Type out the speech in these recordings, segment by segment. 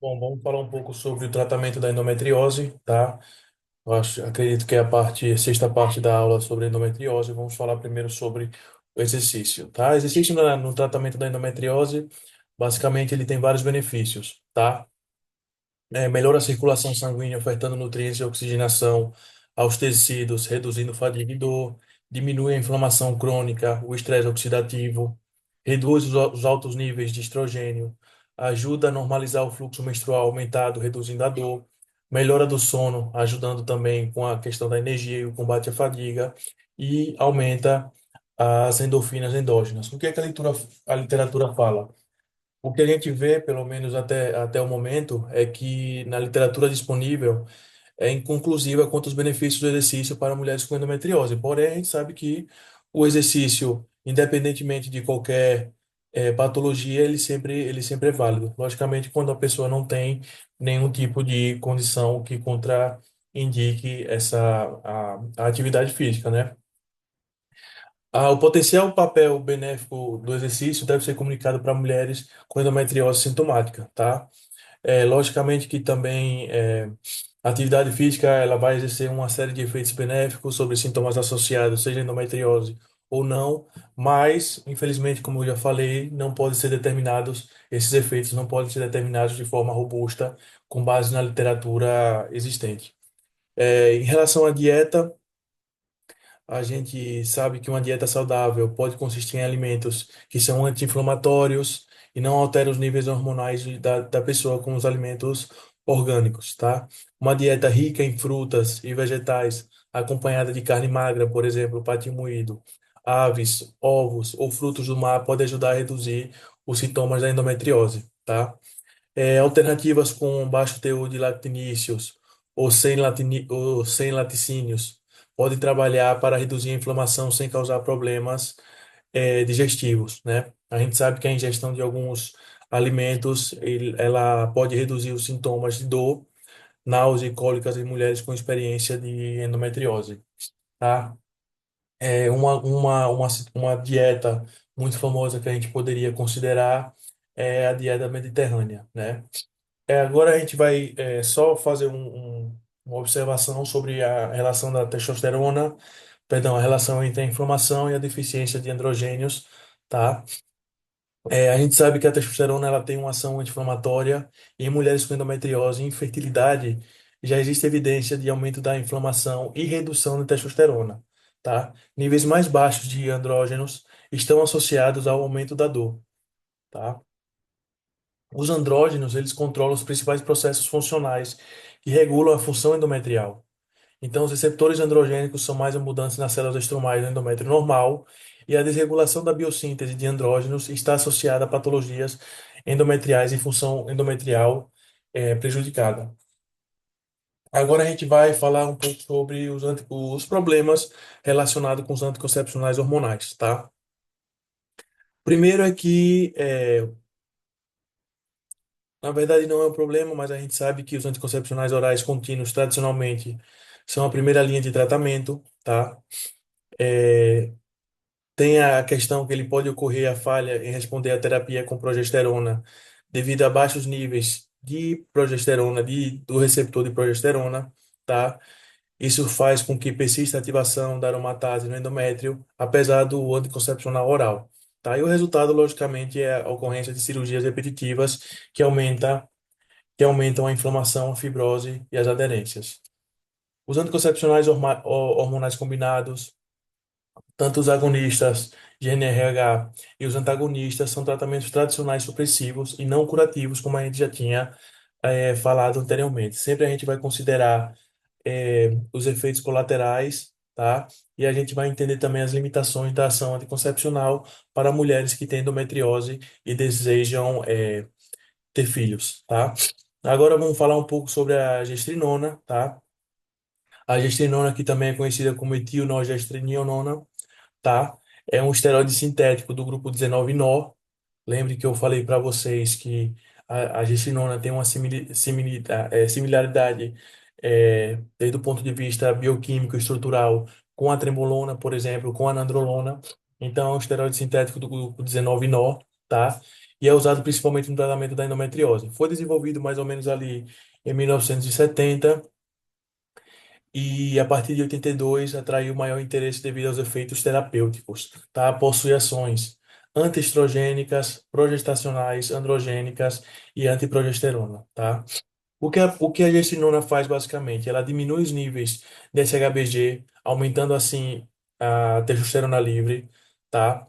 Bom, vamos falar um pouco sobre o tratamento da endometriose, tá? Acredito que é a sexta parte da aula sobre endometriose. Vamos falar primeiro sobre o exercício, tá? Exercício no tratamento da endometriose, basicamente ele tem vários benefícios, tá? Melhora a circulação sanguínea, ofertando nutrientes e oxigenação aos tecidos, reduzindo fadiga e dor, diminui a inflamação crônica, o estresse oxidativo, reduz os altos níveis de estrogênio, ajuda a normalizar o fluxo menstrual aumentado, reduzindo a dor, melhora do sono, ajudando também com a questão da energia e o combate à fadiga, e aumenta as endorfinas endógenas. O que é que a literatura fala? O que a gente vê, pelo menos até o momento, é que na literatura disponível é inconclusiva quanto aos benefícios do exercício para mulheres com endometriose. Porém, a gente sabe que o exercício, independentemente de qualquer patologia, ele sempre é válido. Logicamente, quando a pessoa não tem nenhum tipo de condição que contraindique a atividade física, né? O potencial papel benéfico do exercício deve ser comunicado para mulheres com endometriose sintomática, tá? Logicamente que também a atividade física ela vai exercer uma série de efeitos benéficos sobre sintomas associados, seja endometriose ou não, mas, infelizmente, como eu já falei, não podem ser determinados, esses efeitos não podem ser determinados de forma robusta com base na literatura existente. Em relação à dieta, a gente sabe que uma dieta saudável pode consistir em alimentos que são anti-inflamatórios e não alteram os níveis hormonais da pessoa com os alimentos orgânicos, tá? Uma dieta rica em frutas e vegetais, acompanhada de carne magra, por exemplo, patinho moído, aves, ovos ou frutos do mar, pode ajudar a reduzir os sintomas da endometriose, tá? Alternativas com baixo teor de lactíneos ou sem laticínios podem trabalhar para reduzir a inflamação sem causar problemas digestivos, né? A gente sabe que a ingestão de alguns alimentos ela pode reduzir os sintomas de dor, náusea e cólicas em mulheres com experiência de endometriose, tá? Uma dieta muito famosa que a gente poderia considerar é a dieta mediterrânea, né? Agora a gente vai só fazer uma observação sobre a relação da testosterona, perdão, a relação entre a inflamação e a deficiência de androgênios, tá? A gente sabe que a testosterona ela tem uma ação anti-inflamatória e em mulheres com endometriose e infertilidade já existe evidência de aumento da inflamação e redução de testosterona, tá? Níveis mais baixos de andrógenos estão associados ao aumento da dor, tá? Os andrógenos, eles controlam os principais processos funcionais que regulam a função endometrial. Então, os receptores androgênicos são mais abundantes nas células estromais do endométrio normal e a desregulação da biossíntese de andrógenos está associada a patologias endometriais e função endometrial prejudicada. Agora a gente vai falar um pouco sobre os problemas relacionados com os anticoncepcionais hormonais, tá? Primeiro é que na verdade, não é um problema, mas a gente sabe que os anticoncepcionais orais contínuos, tradicionalmente, são a primeira linha de tratamento, tá? É, Tem a questão que ele pode ocorrer a falha em responder à terapia com progesterona devido a baixos níveis de progesterona, do receptor de progesterona, tá? Isso faz com que persista a ativação da aromatase no endométrio, apesar do anticoncepcional oral, tá? E o resultado, logicamente, é a ocorrência de cirurgias repetitivas que aumentam a inflamação, a fibrose e as aderências. Os anticoncepcionais hormonais combinados, tanto os agonistas GnRH e os antagonistas, são tratamentos tradicionais supressivos e não curativos, como a gente já tinha falado anteriormente. Sempre a gente vai considerar os efeitos colaterais, tá? E a gente vai entender também as limitações da ação anticoncepcional para mulheres que têm endometriose e desejam ter filhos, tá? Agora vamos falar um pouco sobre a gestrinona, tá? A gestrinona, que também é conhecida como etilnogestriniona, tá? É um esteroide sintético do grupo 19-NO. Lembre que eu falei para vocês que a gestrinona tem uma similaridade desde o ponto de vista bioquímico e estrutural com a trembolona, por exemplo, com a nandrolona. Então, é um esteroide sintético do grupo 19-NO, tá? e é usado principalmente no tratamento da endometriose. Foi desenvolvido mais ou menos ali em 1970 e a partir de 82 atraiu maior interesse devido aos efeitos terapêuticos, tá? Possui ações antiestrogênicas, progestacionais, androgênicas e antiprogesterona, tá? O que a gestinona faz basicamente? Ela diminui os níveis de SHBG, aumentando assim a testosterona livre, tá?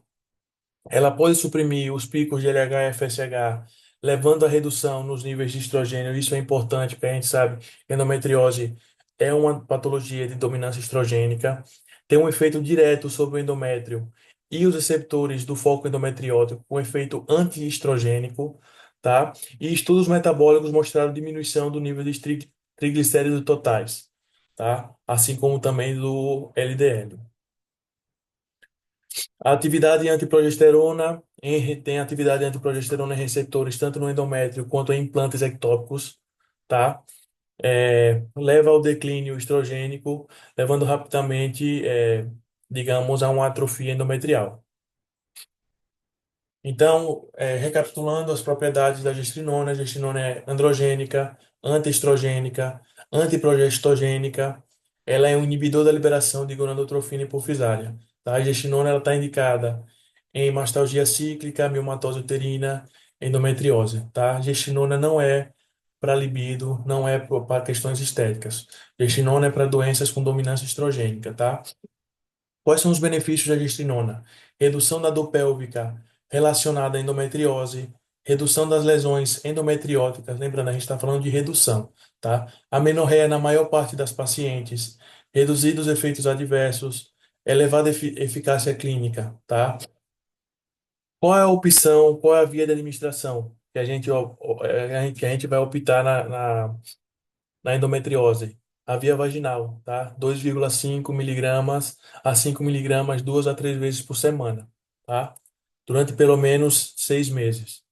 Ela pode suprimir os picos de LH e FSH, levando à redução nos níveis de estrogênio. Isso é importante, porque a gente sabe que a endometriose é uma patologia de dominância estrogênica, tem um efeito direto sobre o endométrio e os receptores do foco endometriótico, com efeito antiestrogênico, tá? E estudos metabólicos mostraram diminuição do nível de triglicéridos totais, tá? Assim como também do LDL. A atividade antiprogesterona tem atividade antiprogesterona em receptores tanto no endométrio quanto em implantes ectópicos, tá? Leva ao declínio estrogênico, levando rapidamente, digamos, a uma atrofia endometrial. Então, recapitulando as propriedades da gestrinona, a gestrinona é androgênica, antiestrogênica, antiprogestogênica, ela é um inibidor da liberação de gonadotrofina hipofisária. Tá? A gestrinona está indicada em mastalgia cíclica, miomatose uterina, endometriose. Tá? A gestrinona não é para libido, não é para questões estéticas. Gestrinona é para doenças com dominância estrogênica, tá? Quais são os benefícios da gestrinona? Redução da dor pélvica relacionada à endometriose, redução das lesões endometrióticas, lembrando, a gente está falando de redução, tá? Amenorreia na maior parte das pacientes, reduzidos efeitos adversos, elevada eficácia clínica, tá? Qual é a opção, qual é a via de administração que a gente vai optar na endometriose? A via vaginal, tá? 2,5 miligramas a 5 miligramas 2 a 3 vezes por semana, tá? Durante pelo menos 6 meses.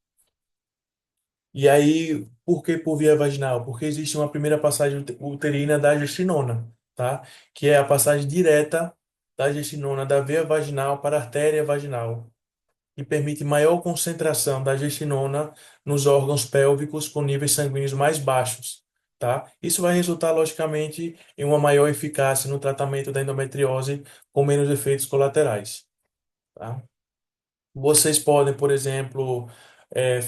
E aí, por que por via vaginal? Porque existe uma primeira passagem uterina da gestinona, tá? Que é a passagem direta da gestinona da veia vaginal para a artéria vaginal e permite maior concentração da gestinona nos órgãos pélvicos com níveis sanguíneos mais baixos, tá? Isso vai resultar, logicamente, em uma maior eficácia no tratamento da endometriose com menos efeitos colaterais, tá? Vocês podem, por exemplo,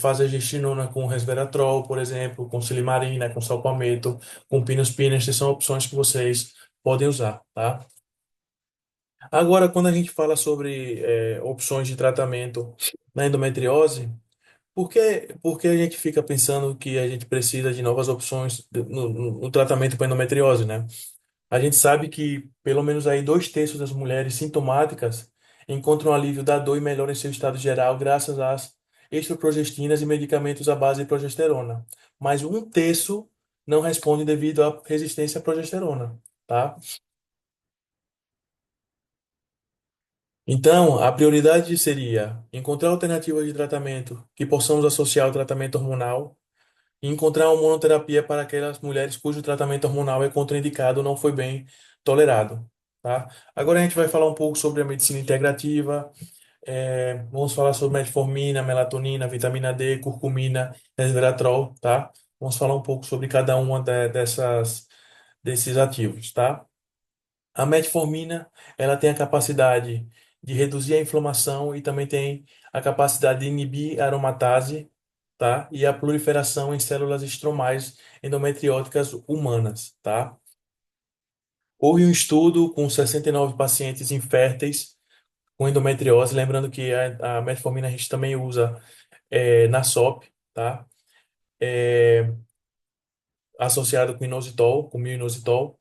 fazer gestinona com resveratrol, por exemplo, com silimarina, com salpamento, com pinospina, essas são opções que vocês podem usar, tá? Agora, quando a gente fala sobre opções de tratamento na endometriose, por que a gente fica pensando que a gente precisa de novas opções no tratamento para endometriose, né? A gente sabe que pelo menos aí 2/3 das mulheres sintomáticas encontram alívio da dor e melhora em seu estado geral graças às estroprogestinas e medicamentos à base de progesterona. Mas 1/3 não responde devido à resistência à progesterona, tá? Então, a prioridade seria encontrar alternativas de tratamento que possamos associar ao tratamento hormonal e encontrar uma monoterapia para aquelas mulheres cujo tratamento hormonal é contraindicado ou não foi bem tolerado, tá? Agora a gente vai falar um pouco sobre a medicina integrativa, vamos falar sobre metformina, melatonina, vitamina D, curcumina, resveratrol, tá? Vamos falar um pouco sobre cada uma desses ativos, tá? A metformina, ela tem a capacidade de reduzir a inflamação e também tem a capacidade de inibir a aromatase, tá? E a proliferação em células estromais endometrióticas humanas, tá? Houve um estudo com 69 pacientes inférteis com endometriose, lembrando que a metformina a gente também usa na SOP, tá? É, associado com inositol, com mioinositol.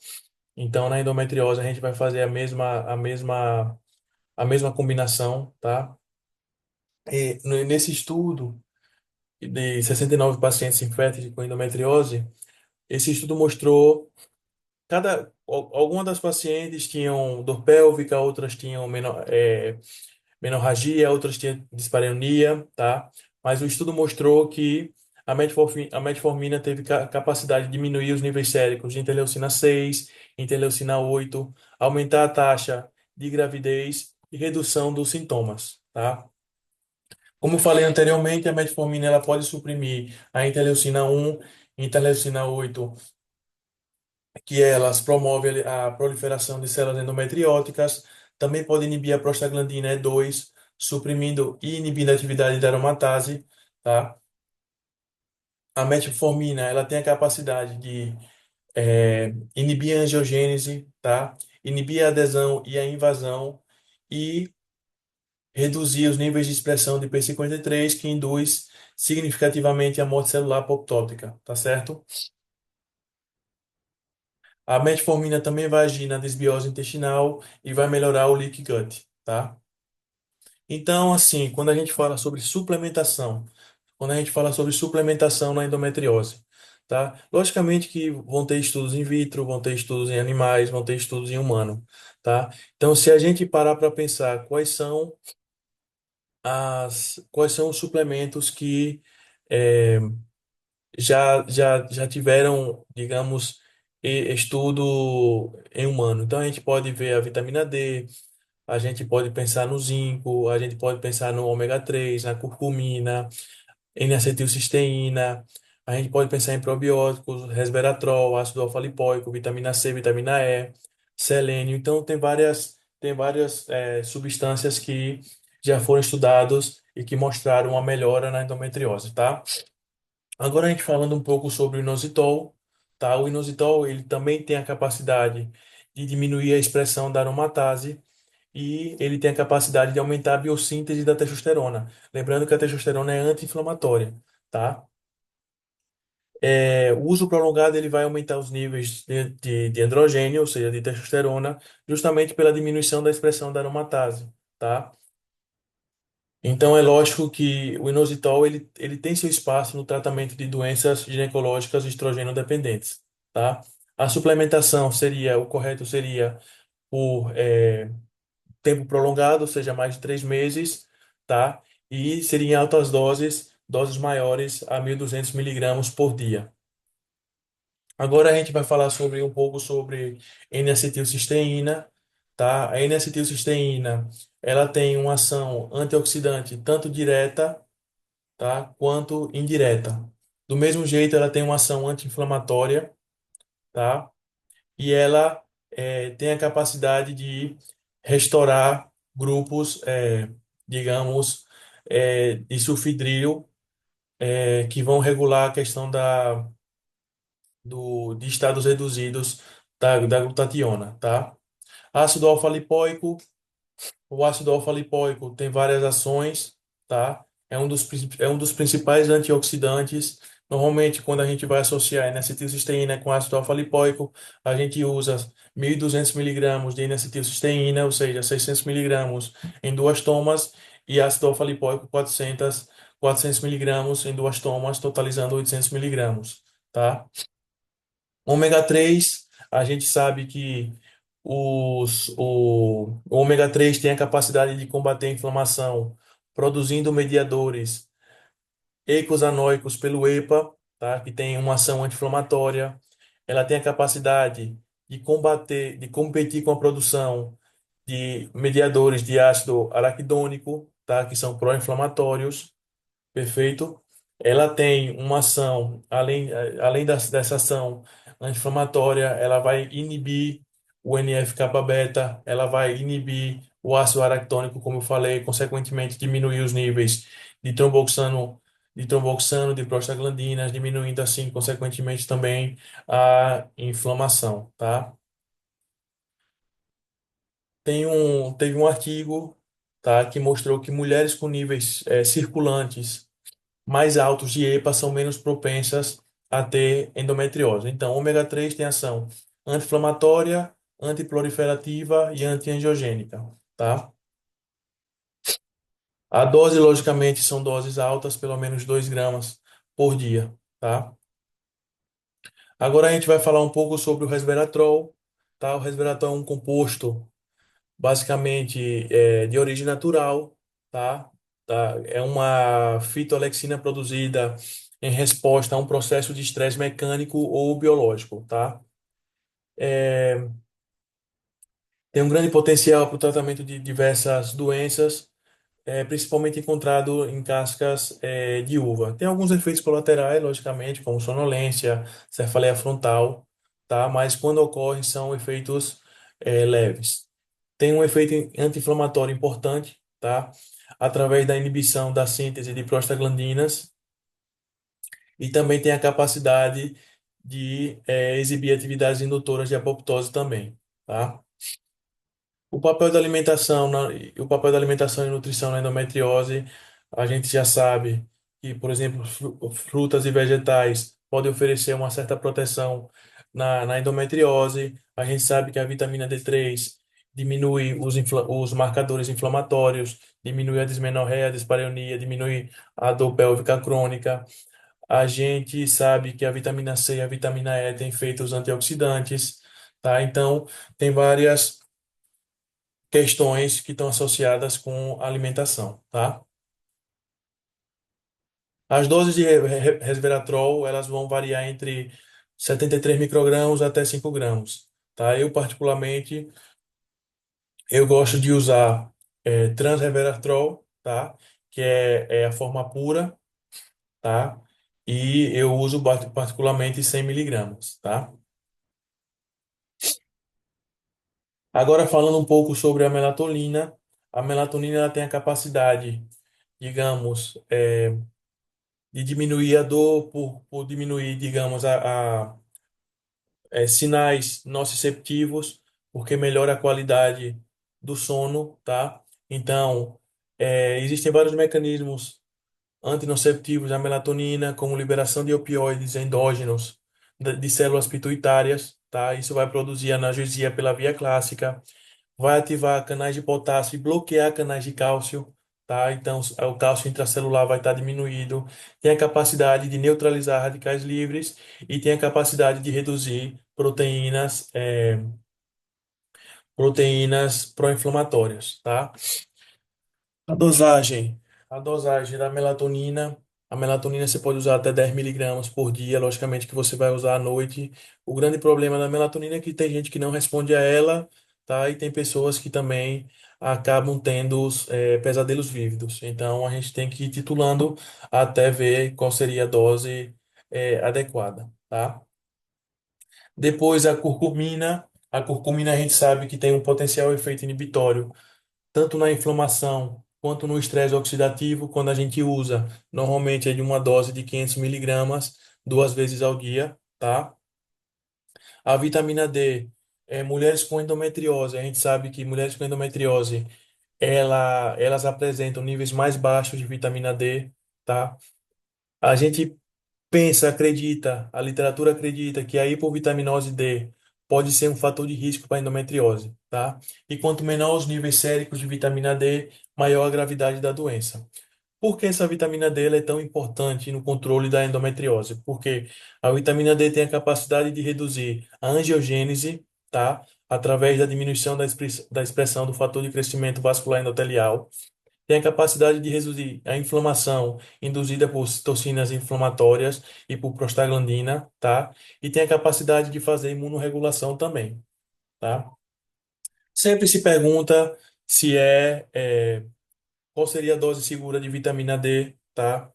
Então, na endometriose a gente vai fazer a mesma combinação, tá? E nesse estudo de 69 pacientes inférteis com endometriose, esse estudo mostrou algumas das pacientes tinham dor pélvica, outras tinham menorragia, outras tinham dispareunia, tá? Mas o estudo mostrou que a metformina teve capacidade de diminuir os níveis séricos de interleucina 6, interleucina 8, aumentar a taxa de gravidez e redução dos sintomas, tá? Como eu falei anteriormente, a metformina ela pode suprimir a interleucina 1, interleucina 8, que elas promovem a proliferação de células endometrióticas, também pode inibir a prostaglandina E2, suprimindo e inibindo a atividade da aromatase, tá? A metformina, ela tem a capacidade de inibir a angiogênese, tá? Inibir a adesão e a invasão e reduzir os níveis de expressão de P53, que induz significativamente a morte celular apoptótica, tá certo? A metformina também vai agir na desbiose intestinal e vai melhorar o leaky gut, tá? Então, assim, quando a gente fala sobre suplementação na endometriose, tá? Logicamente que vão ter estudos in vitro, vão ter estudos em animais, vão ter estudos em humano, tá? Então, se a gente parar para pensar quais são os suplementos que eh, já tiveram, digamos, estudo em humano. Então, a gente pode ver a vitamina D, a gente pode pensar no zinco, a gente pode pensar no ômega 3, na curcumina, N-acetilcisteína, a gente pode pensar em probióticos, resveratrol, ácido alfa-lipoico, vitamina C, vitamina E, selênio. Então, tem várias substâncias que já foram estudados e que mostraram uma melhora na endometriose, tá? Agora a gente falando um pouco sobre o inositol, tá? O inositol, ele também tem a capacidade de diminuir a expressão da aromatase e ele tem a capacidade de aumentar a biossíntese da testosterona. Lembrando que a testosterona é anti-inflamatória, tá? O uso prolongado ele vai aumentar os níveis de androgênio, ou seja, de testosterona, justamente pela diminuição da expressão da aromatase, tá? Então é lógico que o inositol ele tem seu espaço no tratamento de doenças ginecológicas estrogênio dependentes, tá? A suplementação seria, o correto seria por tempo prolongado, ou seja, mais de 3 meses, tá? E seria em altas doses, doses maiores a 1.200 miligramas por dia. Agora a gente vai falar sobre um pouco sobre N-acetilcisteína, tá? A N-acetilcisteína, ela tem uma ação antioxidante tanto direta, tá, quanto indireta. Do mesmo jeito, ela tem uma ação anti-inflamatória, tá? E ela tem a capacidade de restaurar grupos, digamos, de sulfidril, que vão regular a questão de estados reduzidos da glutationa, tá? Ácido alfa-lipoico, o ácido alfa-lipoico tem várias ações, tá? É um dos principais antioxidantes. Normalmente, quando a gente vai associar N-acetilcisteína com ácido alfa-lipoico, a gente usa 1.200 miligramas de N-acetilcisteína, ou seja, 600 miligramas em duas tomas, e ácido alfa-lipoico 400 miligramas em duas tomas, totalizando 800 miligramas, tá? Ômega 3, a gente sabe que o ômega 3 tem a capacidade de combater a inflamação, produzindo mediadores eicosanoicos pelo EPA, tá? Que tem uma ação anti-inflamatória. Ela tem a capacidade de competir com a produção de mediadores de ácido araquidônico, tá? Que são pró-inflamatórios. Perfeito? Ela tem uma ação, além dessa ação anti-inflamatória, ela vai inibir o NF-kappa-beta, ela vai inibir o ácido aractônico, como eu falei, consequentemente diminuir os níveis de tromboxano, de prostaglandinas, diminuindo assim, consequentemente, também a inflamação, tá? Teve um artigo, tá, que mostrou que mulheres com níveis circulantes mais altos de EPA são menos propensas a ter endometriose. Então, ômega 3 tem ação anti-inflamatória, antiproliferativa e antiangiogênica, tá? A dose, logicamente, são doses altas, pelo menos 2 gramas por dia, tá? Agora a gente vai falar um pouco sobre o resveratrol, tá? O resveratrol é um composto basicamente de origem natural, tá? É uma fitoalexina produzida em resposta a um processo de estresse mecânico ou biológico, tá? Tem um grande potencial para o tratamento de diversas doenças, principalmente encontrado em cascas de uva. Tem alguns efeitos colaterais, logicamente, como sonolência, cefaleia frontal, tá? Mas quando ocorrem são efeitos leves. Tem um efeito anti-inflamatório importante, tá? Através da inibição da síntese de prostaglandinas e também tem a capacidade de exibir atividades indutoras de apoptose também, tá? O papel da alimentação e nutrição na endometriose, a gente já sabe que, por exemplo, frutas e vegetais podem oferecer uma certa proteção na endometriose. A gente sabe que a vitamina D3 diminui os marcadores inflamatórios, diminui a dismenorreia, a dispareunia, diminui a dor pélvica crônica. A gente sabe que a vitamina C e a vitamina E têm efeitos antioxidantes, tá? Então, tem várias questões que estão associadas com a alimentação, tá? As doses de resveratrol, elas vão variar entre 73 microgramas até 5 gramas, tá? Eu, particularmente, eu gosto de usar transresveratrol, tá? Que é a forma pura, tá? E eu uso particularmente 100 miligramas, tá? Agora, falando um pouco sobre a melatonina ela tem a capacidade, digamos, de diminuir a dor por diminuir, digamos, sinais nociceptivos, porque melhora a qualidade do sono, tá? Então, existem vários mecanismos antinociceptivos da melatonina, como liberação de opioides endógenos de células pituitárias, tá? Isso vai produzir analgesia pela via clássica, vai ativar canais de potássio e bloquear canais de cálcio, tá? Então, o cálcio intracelular vai estar diminuído, tem a capacidade de neutralizar radicais livres e tem a capacidade de reduzir proteínas pró-inflamatórias, tá? A dosagem, a dosagem da melatonina, a melatonina você pode usar até 10 miligramas por dia, logicamente que você vai usar à noite. O grande problema da melatonina é que tem gente que não responde a ela, tá? E tem pessoas que também acabam tendo pesadelos vívidos. Então a gente tem que ir titulando até ver qual seria a dose adequada, tá? Depois a curcumina a gente sabe que tem um potencial efeito inibitório tanto na inflamação quanto no estresse oxidativo, quando a gente usa, normalmente é de uma dose de 500 miligramas, 2 vezes ao dia, tá? A vitamina D, mulheres com endometriose, a gente sabe que mulheres com endometriose, elas apresentam níveis mais baixos de vitamina D, tá? A gente a literatura acredita que a hipovitaminose D pode ser um fator de risco para a endometriose, tá? E quanto menor os níveis séricos de vitamina D, maior a gravidade da doença. Por que essa vitamina D ela é tão importante no controle da endometriose? Porque a vitamina D tem a capacidade de reduzir a angiogênese, tá? Através da diminuição da expressão do fator de crescimento vascular endotelial, tem a capacidade de reduzir a inflamação induzida por citocinas inflamatórias e por prostaglandina, tá? E tem a capacidade de fazer imunorregulação também, tá? Sempre se pergunta se qual seria a dose segura de vitamina D, tá?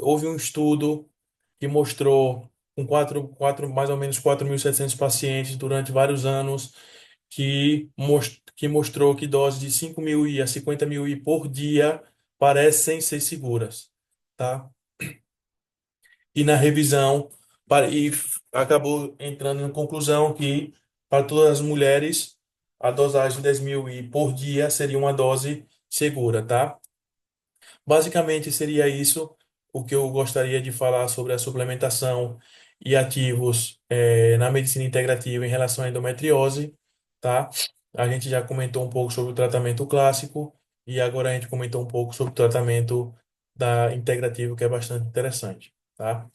Houve um estudo que mostrou com mais ou menos 4.700 pacientes durante vários anos que mostrou que doses de 5.000 I a 50.000 I por dia parecem ser seguras, tá? E na revisão, acabou entrando na conclusão que para todas as mulheres, a dosagem de 10.000 I por dia seria uma dose segura, tá? Basicamente seria isso o que eu gostaria de falar sobre a suplementação e ativos na medicina integrativa em relação à endometriose, tá? A gente já comentou um pouco sobre o tratamento clássico e agora a gente comentou um pouco sobre o tratamento da integrativo, que é bastante interessante, tá?